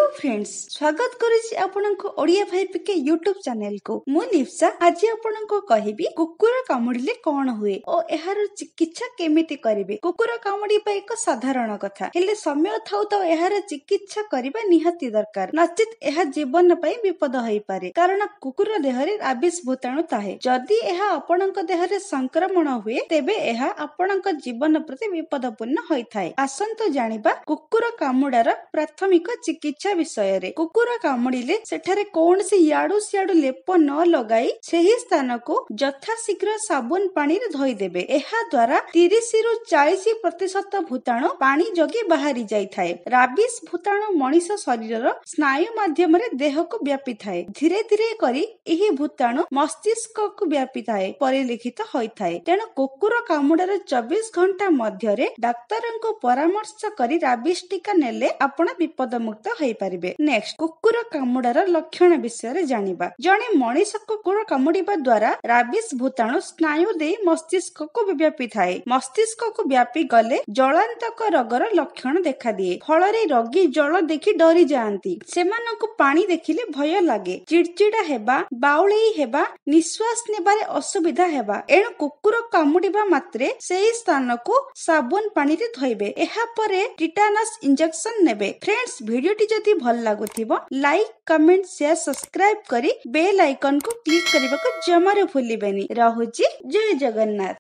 Hello friends, स्वागत करुछि आपनको ओडिया भाई पिके यूट्यूब चैनल को। मु लिप्सा आज आपनको कहिबी कुकुर कामुडिले कोन हुए ओ एहार चिकित्सा केमिति करिवे। कुकुर कामुडिबा एक साधारण कथा, हेले समय थाउ तो एहार चिकित्सा करिबा निहाती दरकार, नचित एहा जीवन पई विपद होई पारे। कारण कुकुर देहरे राबिस भूताणु ताहे, जदि एहा आपणक देहरे संक्रमण हुए तेबे एहा आपणक जीवन प्रति विपदपूर्ण होई थाए। आसंतो जानिबा कुकुर कामुडार प्राथमिक चिकित्सा विषय रे। कुकुर कामुडिले सेठारे कोनसी याडू सियाडू लेप न लगाई सेही स्थान को यथाशीघ्र साबुन पानी रे धोई देबे। एहा द्वारा 30 रु 40% भूताणु पानी जगी बाहरी जाई थाए। राबिस भूताणु मनीष शरीरर स्नायु माध्यम रे देह को व्यापी थाए। धीरे धीरे करी एही भूताणु मस्तिष्क को व्यापी थाए परिलिखित होई थाए। तेणु कुकुर कामुडार 24 घंटा मध्यरे डाक्तरंको परामर्श करी राबिस टीका नेले आपण विपद मुक्त होई परिबे। नेक्स्ट, कुकुर कामुडार लक्षण विषय रे जानिबा। जणे मनीष कुकुर कामुडिबा द्वारा राबिस भूताणु स्नायु देई मस्तिष्क को व्यापी थाए। मस्तिष्क को व्यापी गले जलांतक रोगर लक्षण देखा दिए। फଳରେ रोगी जल देखि डरी जाआंती, सेमानकु पानी देखिले भय लागे, चिड़चिड़ा हेबा, बाउळेई हेबा, निश्वास नेबारे असुविधा हेबा। एणु कुकुर कामुडिबा मात्रे सेही स्थान को साबुन पानी रे धोइबे। एहा परे टिटानस इंजेक्शन नेबे। फ्रेंड्स, वीडियोटी जदि भल लागुथिबो लाइक कमेंट शेयर सब्सक्राइब करी बेल आइकन को क्लिक करबा को जमारे भूलिबेनी। रहुची जय जगन्नाथ।